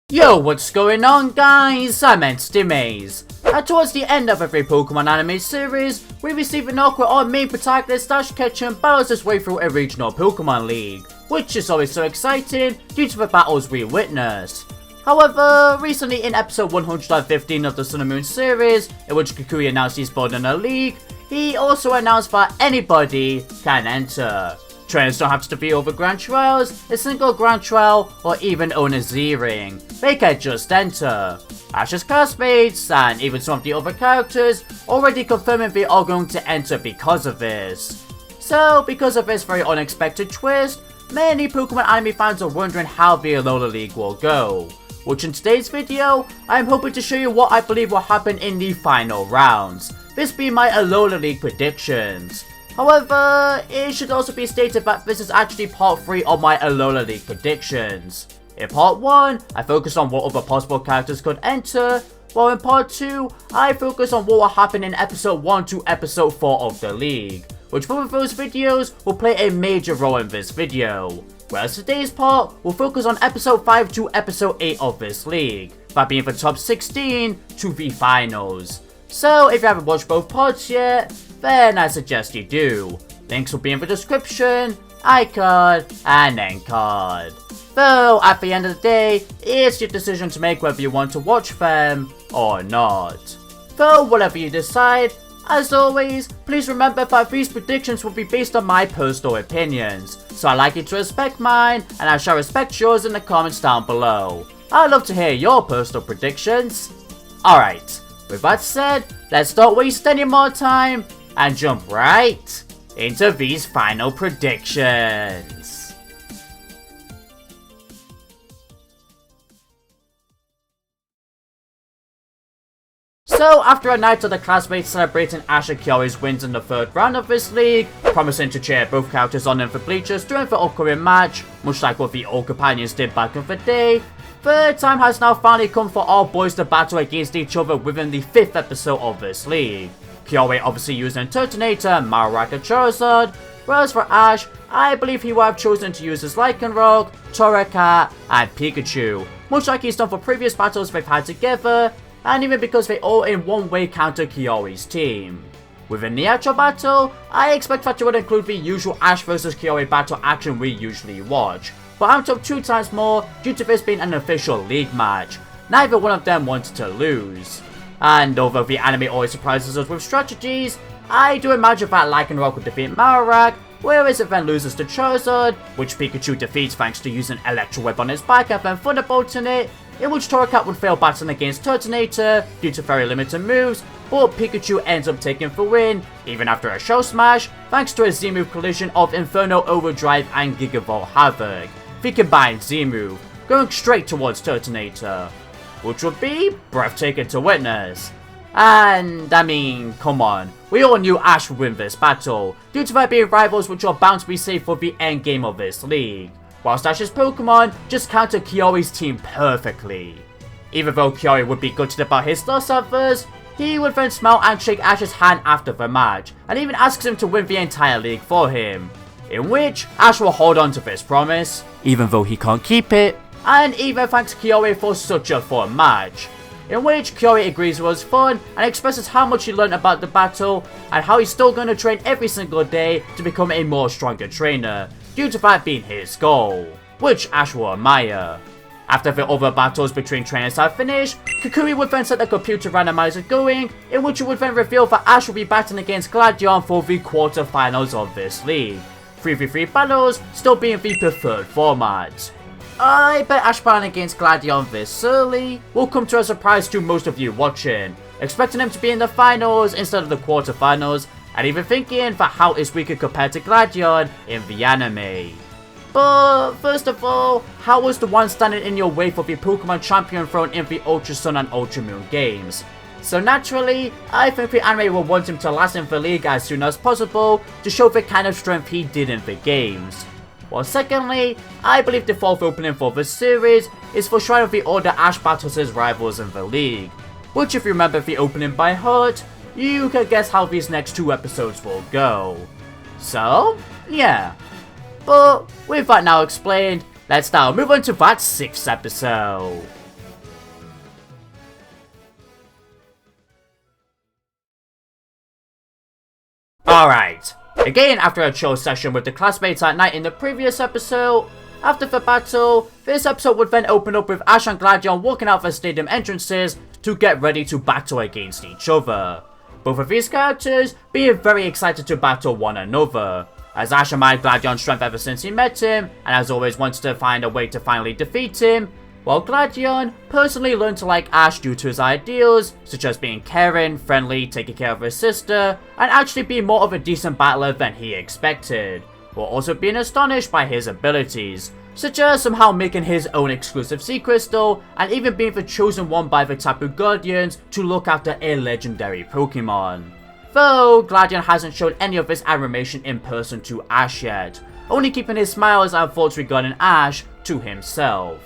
Yo, what's going on guys? I'm Maze. Towards the end of every Pokemon anime series, we receive an arc where our main protagonist Ketchum battles his way through a regional Pokemon League, which is always so exciting due to the battles we witness. However, recently in episode 115 of the Sun and Moon series, in which Kukui announced he's building a league, he also announced that anybody can enter. Trainers don't have to defeat over Grand Trials, a single Grand Trial, or even own a Z-Ring. They can just enter. Ash's classmates, and even some of the other characters, already confirming they are going to enter because of this. So, because of this very unexpected twist, many Pokemon anime fans are wondering how the Alola League will go. Which in today's video, I am hoping to show you what I believe will happen in the final rounds. This being my Alola League predictions. However, it should also be stated that this is actually part 3 of my Alola League predictions. In part 1, I focused on what other possible characters could enter, while in part 2, I focused on what will happen in episode 1 to episode 4 of the league, which both of those videos will play a major role in this video. Whereas today's part will focus on episode 5 to episode 8 of this league, that being the top 16 to the finals. So if you haven't watched both parts yet, then I suggest you do. Links will be in the description, iCard, and end card. Though at the end of the day, it's your decision to make whether you want to watch them or not. Though whatever you decide, as always, please remember that these predictions will be based on my personal opinions, so I'd like you to respect mine, and I shall respect yours in the comments down below. I'd love to hear your personal predictions. Alright, with that said, let's not waste any more time, and jump right into these final predictions. So after a night of the classmates celebrating Ash and Kiori's wins in the third round of this league, promising to cheer both characters on in the bleachers during the upcoming match, much like what the old companions did back in the day, the time has now finally come for our boys to battle against each other within the 5th episode of this league. Kiori obviously using Turtonator, Marowak and Charizard, whereas for Ash, I believe he will have chosen to use his Lycanroc, Torracat, and Pikachu, much like he's done for previous battles they've had together, and even because they all in one way counter Kiori's team. Within the actual battle, I expect that it would include the usual Ash vs Kiori battle action we usually watch, but amped up 2 times more due to this being an official league match. Neither one of them wanted to lose. And although the anime always surprises us with strategies, I do imagine that Lycanroc would defeat Marowak, whereas it then loses to Charizard, which Pikachu defeats thanks to using Electro Web on its back and then Thunderbolting it, in which Torracat would fail battling against Turtonator due to very limited moves, but Pikachu ends up taking the win, even after a Shell Smash, thanks to a Z-move collision of Inferno Overdrive and Gigavolt Havoc, the combined Z-move, going straight towards Turtonator, which would be breathtaking to witness. And I mean, come on, we all knew Ash would win this battle, due to there being rivals which are bound to be safe for the endgame of this league, whilst Ash's Pokemon just counter Kiori's team perfectly. Even though Kiori would be gutted about his loss at first, he would then smile and shake Ash's hand after the match, and even asks him to win the entire league for him, in which Ash will hold on to this promise, even though he can't keep it, and even thanks Kiori for such a fun match, in which Kiori agrees it was fun and expresses how much he learned about the battle and how he's still going to train every single day to become a more stronger trainer, due to that being his goal, which Ash will admire. After the other battles between trainers have finished, Kukui would then set the computer randomizer going, in which it would then reveal that Ash will be battling against Gladion for the quarterfinals of this league, 3v3 battles still being the preferred format. I bet Ash battling against Gladion this early will come to a surprise to most of you watching, expecting him to be in the finals instead of the quarterfinals, and even thinking that how is weaker compared to Gladion in the anime. But first of all, how was the one standing in your way for the Pokemon champion throne in the Ultra Sun and Ultra Moon games? So naturally, I think the anime will want him to last in the league as soon as possible to show the kind of strength he did in the games. Well, secondly, I believe the 4th opening for this series is for Shrine of the Order Ash battles his rivals in the league, which if you remember the opening by heart, you can guess how these next 2 episodes will go. So, yeah. But with that now explained, let's now move on to that 6th episode. Again, after a chill session with the classmates at night in the previous episode, after the battle, this episode would then open up with Ash and Gladion walking out the stadium entrances to get ready to battle against each other. Both of these characters being very excited to battle one another, as Ash admired Gladion's strength ever since he met him, and as always wants to find a way to finally defeat him, while Gladion personally learned to like Ash due to his ideals, such as being caring, friendly, taking care of his sister, and actually being more of a decent battler than he expected, while also being astonished by his abilities, such as somehow making his own exclusive sea crystal, and even being the chosen one by the Tapu Guardians to look after a legendary Pokemon. Though Gladion hasn't shown any of his admiration in person to Ash yet, only keeping his smiles and thoughts regarding Ash to himself.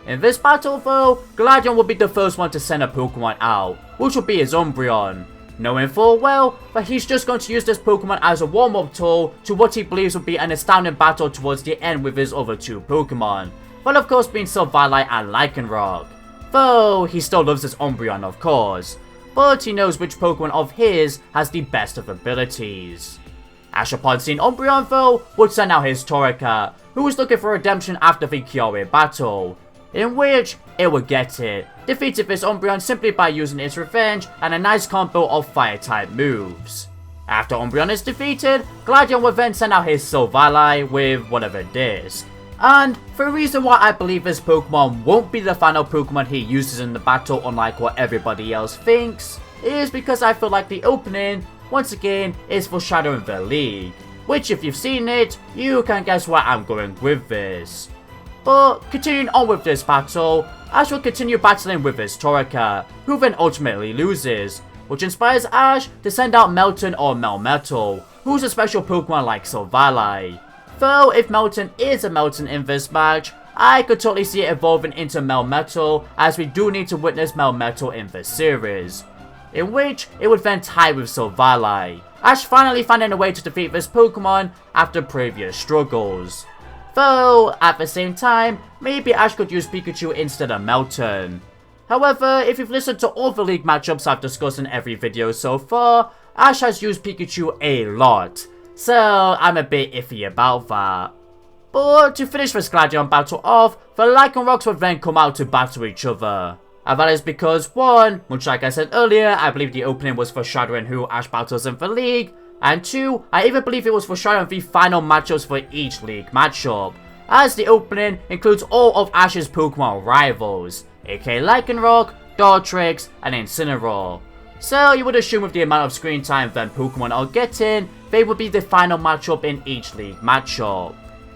In this battle though, Gladion will be the first one to send a Pokemon out, which will be his Umbreon, knowing full well that he's just going to use this Pokemon as a warm-up tool to what he believes will be an astounding battle towards the end with his other two Pokemon, but of course being Lilie and Lycanroc. Though he still loves his Umbreon of course, but he knows which Pokemon of his has the best of abilities. Ash upon seeing Umbreon though would send out his Torracat, who was looking for redemption after the Kiawe battle, in which it would get it, defeated this Umbreon simply by using its revenge and a nice combo of fire-type moves. After Umbreon is defeated, Gladion will then send out his Lilie with whatever disc. And the reason why I believe this Pokemon won't be the final Pokemon he uses in the battle unlike what everybody else thinks, is because I feel like the opening, once again, is foreshadowing the League, which if you've seen it, you can guess where I'm going with this. But continuing on with this battle, Ash will continue battling with his Torracat, who then ultimately loses, which inspires Ash to send out Meltan or Melmetal, who's a special Pokemon like Lilie. Though if Meltan is a Meltan in this match, I could totally see it evolving into Melmetal, as we do need to witness Melmetal in this series, in which it would then tie with Lilie, Ash finally finding a way to defeat this Pokemon after previous struggles. Though, at the same time, maybe Ash could use Pikachu instead of Meltan. However, if you've listened to all the League matchups I've discussed in every video so far, Ash has used Pikachu a lot, so I'm a bit iffy about that. But to finish this Gladion battle off, the Lycanrocs would then come out to battle each other. And that is because 1, much like I said earlier, I believe the opening was foreshadowing who Ash battles in the League, and 2, I even believe it was foreshadowing the final matchups for each League matchup, as the opening includes all of Ash's Pokemon rivals, aka Lycanroc, Dartrix, and Incineroar. So you would assume with the amount of screen time that Pokemon are getting, they would be the final matchup in each League matchup.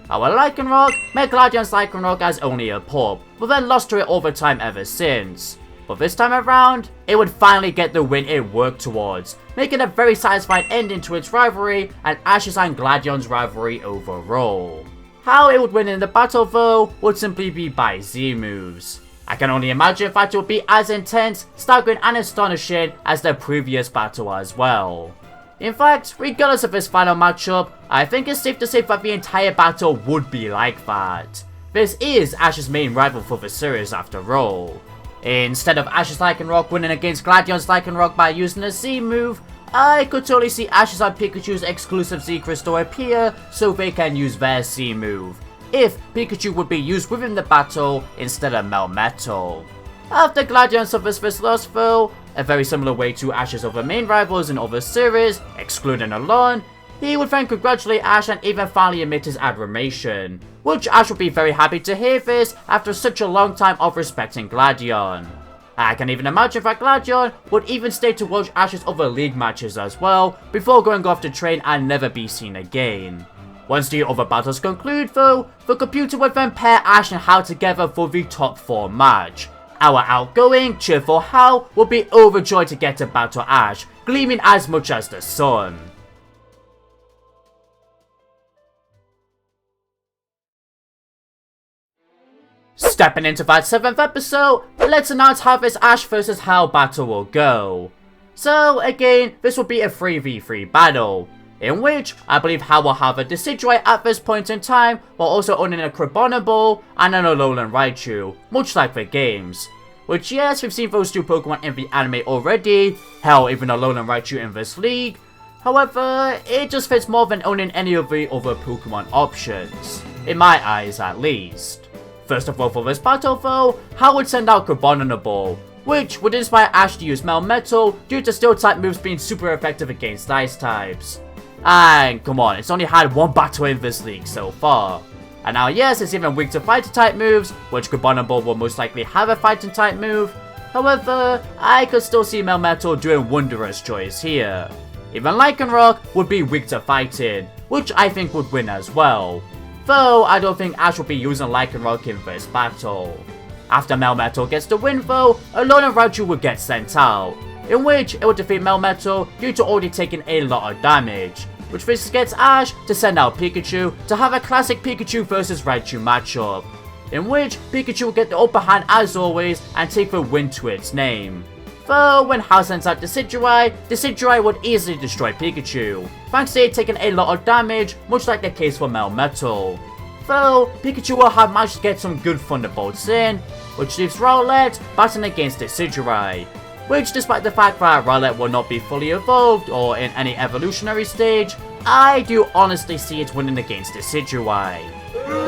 Our Lycanroc met Gladion's Lycanroc as only a pup, but then lost to it over time ever since. But this time around, it would finally get the win it worked towards, making a very satisfying ending to its rivalry and Ash's and Gladion's rivalry overall. How it would win in the battle though would simply be by Z moves. I can only imagine that it would be as intense, staggering and astonishing as the previous battle as well. In fact, regardless of this final matchup, I think it's safe to say that the entire battle would be like that. This is Ash's main rival for the series after all. Instead of Ash's Lycanroc winning against Gladion's Lycanroc by using a Z move, I could totally see Ash's and Pikachu's exclusive Z Crystal appear so they can use their Z move, if Pikachu would be used within the battle instead of Melmetal. After Gladion suffers this loss though, a very similar way to Ash's other main rivals in other series, excluding Alola, he would then congratulate Ash and even finally admit his admiration, which Ash would be very happy to hear this after such a long time of respecting Gladion. I can even imagine that Gladion would even stay to watch Ash's other League matches as well, before going off to train and never be seen again. Once the other battles conclude though, the computer would then pair Ash and Hal together for the top 4 match. Our outgoing, cheerful Hal will be overjoyed to get to battle Ash, gleaming as much as the sun. Stepping into that 7th episode, let's announce how this Ash vs Hal battle will go. So again, this will be a 3v3 battle, in which I believe Hal will have a Decidueye at this point in time, while also owning a Carbonable and an Alolan Raichu, much like the games. Which yes, we've seen those two Pokemon in the anime already, hell even Alolan Raichu in this league, However, it just fits more than owning any of the other Pokemon options, in my eyes at least. First of all, for this battle though, I would send out Abominable, which would inspire Ash to use Melmetal due to Steel type moves being super effective against Ice types. And come on, it's only had one battle in this league so far. And now yes, it's even weak to Fighting type moves, which Abominable will most likely have a Fighting type move. However, I could still see Melmetal doing wondrous choice here. Even Lycanroc would be weak to Fighting, which I think would win as well. Though, I don't think Ash will be using Lycanroc in this battle. After Melmetal gets the win though, Alola Raichu would get sent out, in which it will defeat Melmetal due to already taking a lot of damage, which this gets Ash to send out Pikachu to have a classic Pikachu vs Raichu matchup, in which Pikachu will get the upper hand as always and take the win to its name. Though, when Hal sends out Decidueye would easily destroy Pikachu, thanks to it taking a lot of damage, much like the case for Melmetal. Though, Pikachu will have managed to get some good Thunderbolts in, which leaves Rowlet battling against Decidueye, which despite the fact that Rowlet will not be fully evolved or in any evolutionary stage, I do honestly see it winning against Decidueye.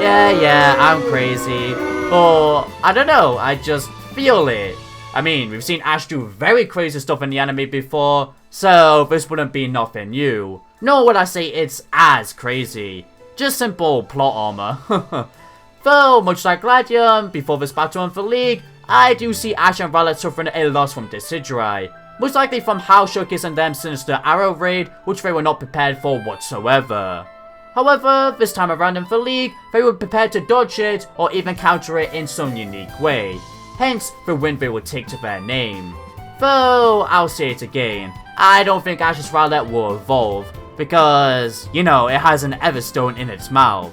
Yeah, I'm crazy, but I don't know, I just feel it. I mean, we've seen Ash do very crazy stuff in the anime before, so this wouldn't be nothing new. Nor would I say it's as crazy. Just simple plot armor. Though, much like Gladion, before this battle in the league, I do see Ash and Rowlet suffering a loss from Decidueye, most likely from Hal showcasing them Sinister Arrow Raid, which they were not prepared for whatsoever. However, this time around in the league, they were prepared to dodge it or even counter it in some unique way. Hence, the win they would take to their name. Though, I'll say it again, I don't think Ash's Rowlet will evolve, because, you know, it has an Everstone in its mouth.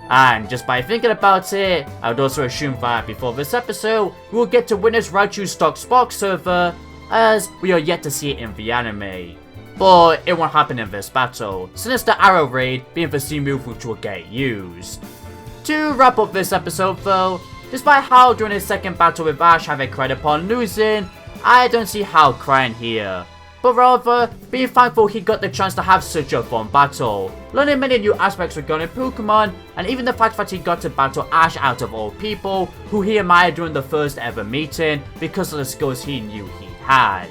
And just by thinking about it, I would also assume that before this episode, we will get to witness Raichu's stock Spark server, as we are yet to see it in the anime. But it won't happen in this battle, Sinister Arrow Raid being the C move which will get used. To wrap up this episode though, despite Hal during his second battle with Ash having cried upon losing, I don't see Hal crying here, but rather being thankful he got the chance to have such a fun battle, learning many new aspects regarding Pokemon, and even the fact that he got to battle Ash out of all people, who he admired during the first ever meeting because of the skills he knew he had.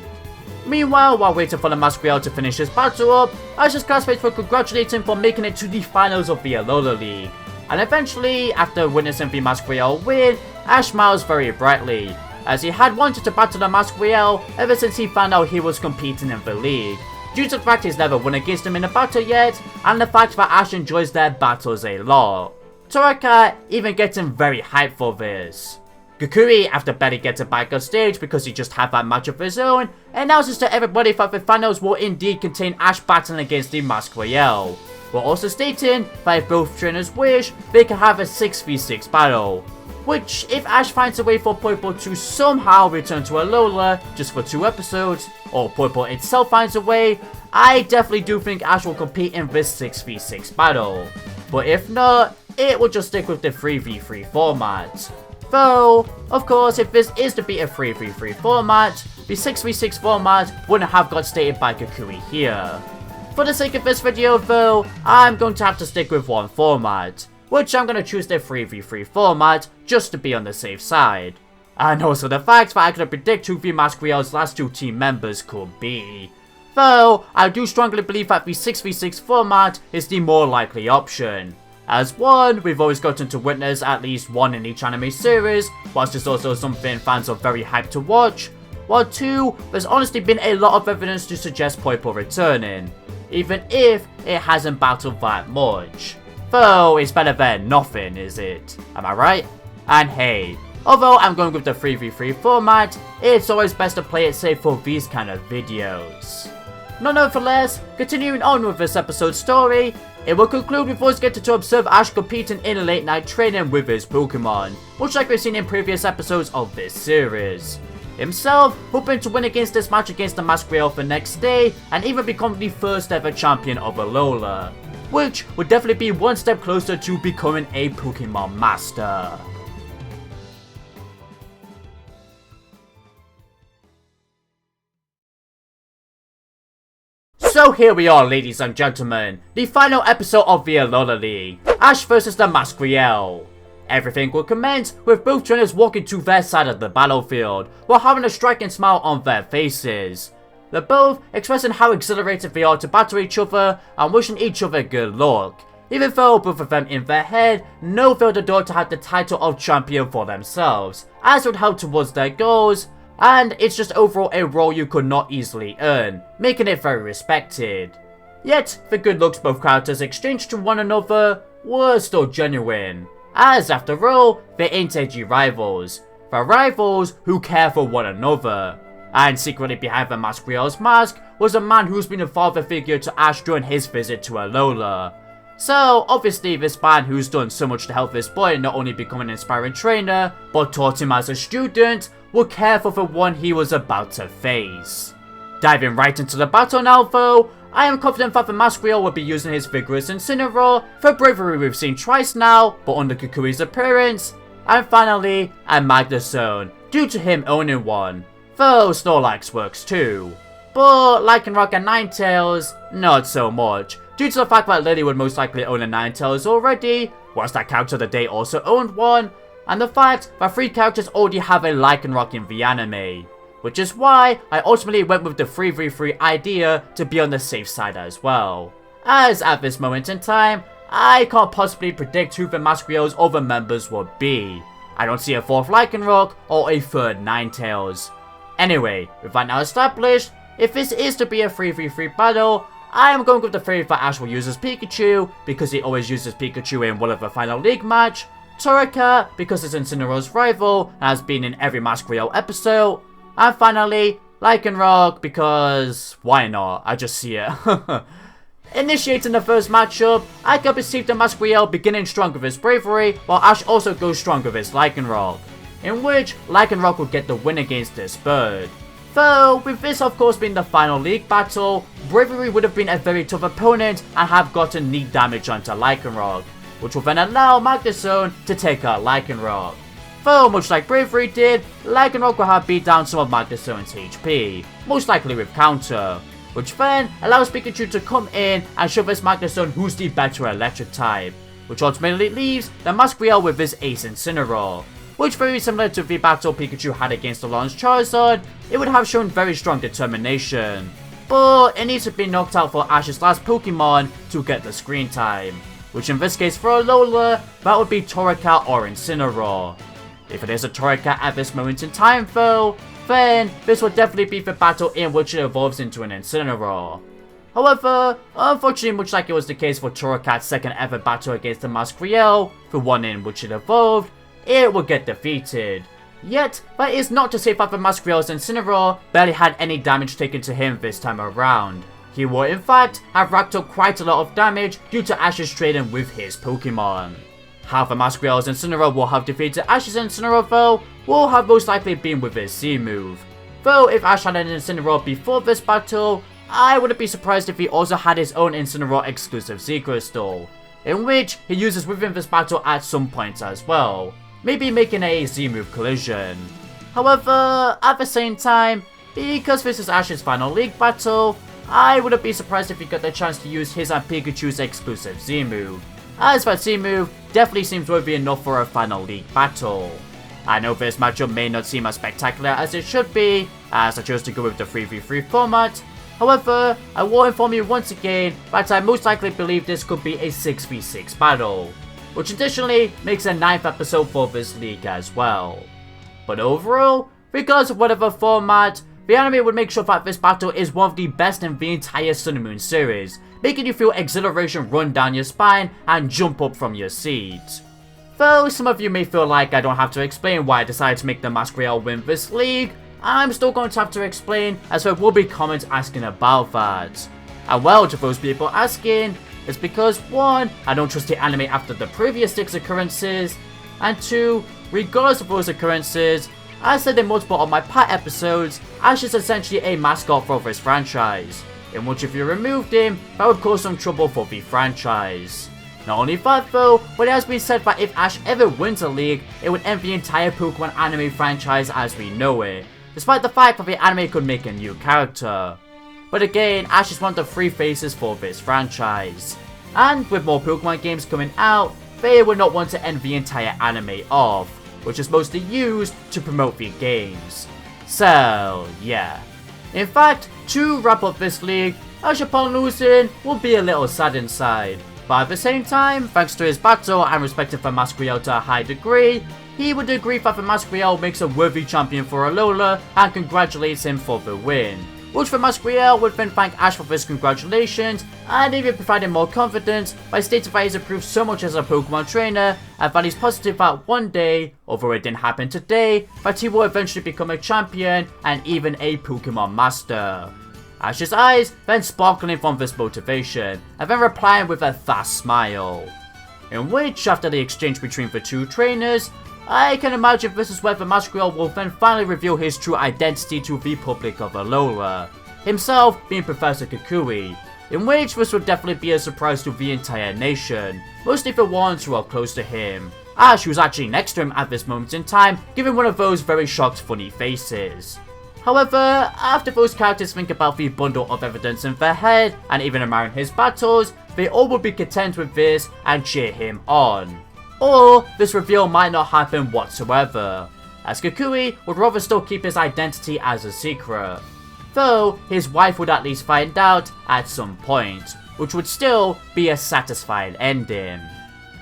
Meanwhile, while waiting for the Masquerade to finish his battle up, Ash's classmates will congratulate him for making it to the finals of the Alola League. And eventually, after witnessing the Masquerade win, Ash smiles very brightly, as he had wanted to battle the Masquerade ever since he found out he was competing in the league, due to the fact he's never won against him in a battle yet, and the fact that Ash enjoys their battles a lot. Toraka even getting very hyped for this. Kukui, after barely getting back on stage because he just had that match of his own, announces to everybody that the finals will indeed contain Ash battling against the Masquerade, while also stating that if both trainers wish, they can have a 6v6 battle. Which, if Ash finds a way for Poipole to somehow return to Alola just for 2 episodes, or Poipole itself finds a way, I definitely do think Ash will compete in this 6v6 battle. But if not, it will just stick with the 3v3 format. Though, of course, if this is to be a 3v3 format, the 6v6 format wouldn't have got stated by Kukui here. For the sake of this video though, I'm going to have to stick with one format, which I'm going to choose the 3v3 format just to be on the safe side. And also the fact that I can predict who the Masquerade's last 2 team members could be. Though, I do strongly believe that the 6v6 format is the more likely option. As one, we've always gotten to witness at least one in each anime series, whilst it's also something fans are very hyped to watch. While 2, there's honestly been a lot of evidence to suggest Poipole returning, even if it hasn't battled that much. Though, it's better than nothing, is it? Am I right? And hey, although I'm going with the 3v3 format, it's always best to play it safe for these kind of videos. Nonetheless, continuing on with this episode's story, it will conclude with us getting to observe Ash competing in late night training with his Pokemon, much like we've seen in previous episodes of this series. Himself hoping to win against this match against the Masquerade the next day and even become the first ever champion of Alola, which would definitely be one step closer to becoming a Pokemon master. So So here we are, ladies and gentlemen, the final episode of the Alola League, Ash versus the Masquerade. Everything will commence with both trainers walking to their side of the battlefield while having a striking smile on their faces. They're both expressing how exhilarated they are to battle each other and wishing each other good luck, even though both of them in their head know they'll adore to have the title of champion for themselves, as it would help towards their goals, and it's just overall a role you could not easily earn, making it very respected. Yet, the good looks both characters exchanged to one another were still genuine, as after all, they ain't edgy rivals. They're rivals who care for one another. And secretly behind the Masquerade's mask was a man who's been a father figure to Ash during his visit to Alola. So, obviously this man who's done so much to help this boy not only become an inspiring trainer, but taught him as a student, would care for the one he was about to face. Diving right into the battle now though, I am confident that the Masquerade will be using his vigorous Incineroar for bravery we've seen twice now, but under Kukui's appearance, and finally, a Magnezone, due to him owning one, though Snorlax works too. But Lycanroc and Ninetales, not so much, due to the fact that Lilie would most likely own a Ninetales already, whilst that character the day also owned one, and the fact that 3 characters already have a Lycanroc in the anime. Which is why I ultimately went with the 3v3 idea to be on the safe side as well. As at this moment in time, I can't possibly predict who the Masquerade's other members would be. I don't see a 4th Lycanroc or a 3rd Ninetales. Anyway, with that now established, if this is to be a 3v3 battle, I am going with the theory that Ash will use his Pikachu, because he always uses Pikachu in one of the final league match, Torracat, because it's Incineroar's rival and has been in every Masquerade episode, and finally, Lycanroc, because why not? I just see it. Initiating the first matchup, I can perceive the Masquerade beginning strong with his bravery, while Ash also goes strong with his Lycanroc, in which Lycanroc will get the win against this bird. Though, with this of course being the final league battle, Bravery would have been a very tough opponent and have gotten knee damage onto Lycanroc, which will then allow Magnezone to take out Lycanroc. Though, much like Bravery did, Lycanroc will have beat down some of Magnezone's HP, most likely with counter, which then allows Pikachu to come in and show this Magnezone who's the better electric type, which ultimately leaves the Masquerade with his ace Incineroar, which very similar to the battle Pikachu had against the Launch Charizard, it would have shown very strong determination, but it needs to be knocked out for Ash's last Pokemon to get the screen time, which in this case for Alola, that would be Torracat or Incineroar. If it is a Torracat at this moment in time though, then this would definitely be the battle in which it evolves into an Incineroar. However, unfortunately much like it was the case for Torracat's second ever battle against the Masquerade, the one in which it evolved, it will get defeated. Yet, that is not to say that the Masquerade's Incineroar barely had any damage taken to him this time around. He will in fact have racked up quite a lot of damage due to Ash's trading with his Pokemon. How the Masquerade's Incineroar will have defeated Ash's Incineroar though, will have most likely been with his Z move. Though if Ash had an Incineroar before this battle, I wouldn't be surprised if he also had his own Incineroar exclusive Z Crystal, in which he uses within this battle at some points as well, maybe making a Z move collision. However, at the same time, because this is Ash's final league battle, I wouldn't be surprised if he got the chance to use his and Pikachu's exclusive Z move, as that Z move definitely seems worthy enough for a final league battle. I know this matchup may not seem as spectacular as it should be, as I chose to go with the 3v3 format. However, I will inform you once again that I most likely believe this could be a 6v6 battle, which additionally makes a 9th episode for this league as well. But overall, regardless of whatever format, the anime would make sure that this battle is one of the best in the entire Sun and Moon series, making you feel exhilaration run down your spine and jump up from your seat. Though some of you may feel like I don't have to explain why I decided to make the Masquerade win this league, I'm still going to have to explain, as there will be comments asking about that. And well, to those people asking, it's because 1, I don't trust the anime after the previous 6 occurrences, and 2, regardless of those occurrences, as said in multiple of my past episodes, Ash is essentially a mascot for this franchise, in which if you removed him, that would cause some trouble for the franchise. Not only that though, but it has been said that if Ash ever wins a league, it would end the entire Pokemon anime franchise as we know it, despite the fact that the anime could make a new character. but again, Ash is one of the three faces for this franchise. And with more Pokemon games coming out, they would not want to end the entire anime off, which is mostly used to promote the games. So, yeah. In fact, to wrap up this league, Ash upon losing will be a little sad inside, but at the same time, thanks to his battle and respecting for Masquerade to a high degree, he would agree that the Masquerade makes a worthy champion for Alola and congratulates him for the win. Which the Masquerade would then thank Ash for his congratulations and even provide him more confidence by stating that he's improved so much as a Pokemon trainer and that he's positive that one day, although it didn't happen today, that he will eventually become a champion and even a Pokemon master. Ash's eyes then sparkling from this motivation and then replying with a fast smile. In which, after the exchange between the two trainers, I can imagine this is where the Masquerade will then finally reveal his true identity to the public of Alola, himself being Professor Kukui, in which this would definitely be a surprise to the entire nation, mostly the ones who are close to him. Ash, who's actually next to him at this moment in time, giving one of those very shocked funny faces. However, after those characters think about the bundle of evidence in their head, and even admiring his battles, they all would be content with this and cheer him on. Or, this reveal might not happen whatsoever, as Kukui would rather still keep his identity as a secret. Though, his wife would at least find out at some point, which would still be a satisfying ending.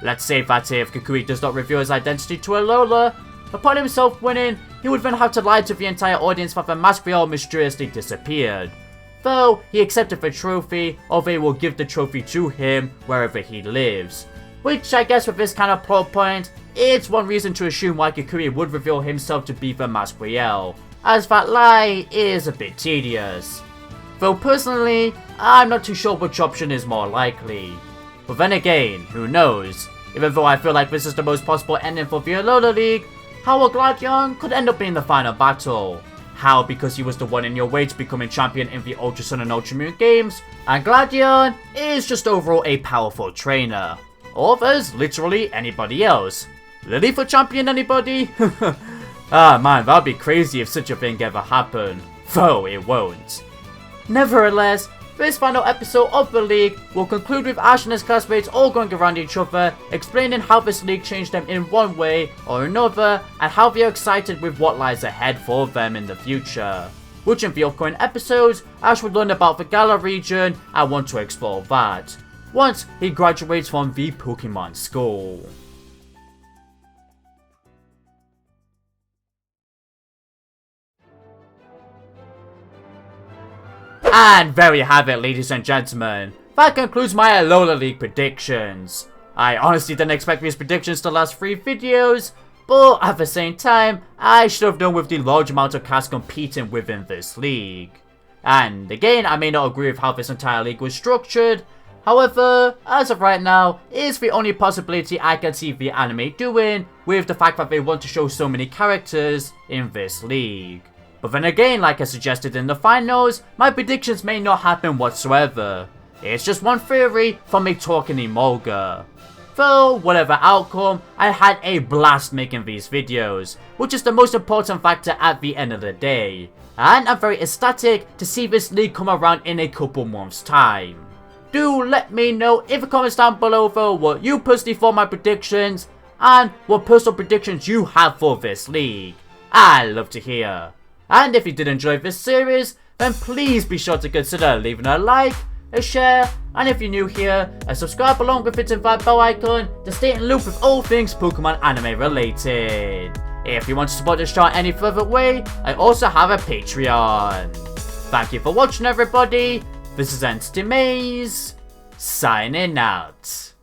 Let's say that if Kukui does not reveal his identity to Alola, upon himself winning, he would then have to lie to the entire audience that the Masquerade mysteriously disappeared. Though, he accepted the trophy, or they will give the trophy to him wherever he lives. Which I guess with this kind of plot point, it's one reason to assume why Kukui would reveal himself to be the Masquerade, as that lie is a bit tedious. Though personally, I'm not too sure which option is more likely. But then again, who knows? Even though I feel like this is the most possible ending for the Alola League, how a Gladion could end up being the final battle. How because he was the one in your way to becoming champion in the Ultra Sun and Ultra Moon games, and Gladion is just overall a powerful trainer. Or there's literally anybody else. Lilie for champion anybody? Ah man, that'd be crazy if such a thing ever happened. Though it won't. Nevertheless, this final episode of the league will conclude with Ash and his classmates all going around each other, explaining how this league changed them in one way or another, and how they are excited with what lies ahead for them in the future. Which in the upcoming episodes, Ash would learn about the Galar region and want to explore that, once he graduates from the Pokemon School. And there you have it, ladies and gentlemen. That concludes my Alola League predictions. I honestly didn't expect these predictions to last 3 videos, but at the same time, I should have known with the large amount of cast competing within this league. And again, I may not agree with how this entire league was structured. However, as of right now, it's the only possibility I can see the anime doing with the fact that they want to show so many characters in this league. But then again, like I suggested in the finals, my predictions may not happen whatsoever. It's just one theory from a talking emulga. Though, whatever outcome, I had a blast making these videos, which is the most important factor at the end of the day. And I'm very ecstatic to see this league come around in a couple months' time. Do let me know in the comments down below though what you personally thought my predictions, and what personal predictions you have for this league. I'd love to hear. And if you did enjoy this series, then please be sure to consider leaving a like, a share, and if you're new here, a subscribe along with hitting that bell icon to stay in loop with all things Pokemon anime related. If you want to support this channel any further way, I also have a Patreon. Thank you for watching everybody, this is Entity Maze, signing out.